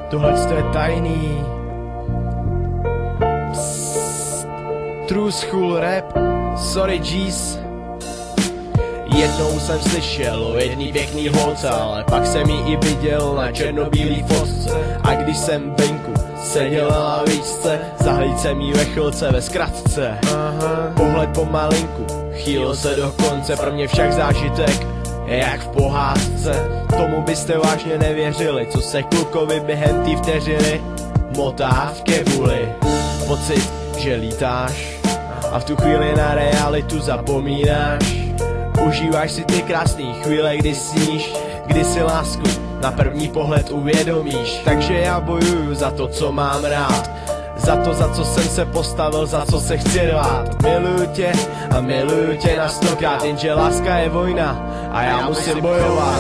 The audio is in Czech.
Tohle je tajný. True school rap. Sorry G's. Jednou jsem slyšel o jedný pěkný holce, ale pak jsem ji i viděl na černobílý fotce. A když jsem venku seděl na lavičce, zahlídl jsem jí ve chvilce ve zkratce. Pohled pomalinku chýlil se do konce, pro mě však zážitek je jak v pohádce. Tomu byste vážně nevěřili, co se klukovi během té vteřiny motá v kebuli. Pocit, že lítáš a v tu chvíli na realitu zapomínáš. Užíváš si ty krásný chvíle, kdy sníš, kdy si lásku na první pohled uvědomíš. Takže já bojuju za to, co mám rád, za to, za co jsem se postavil, za co se chci rvát. Miluju tě a miluju tě na 100krát, jenže láska je vojna a já musím bojovat.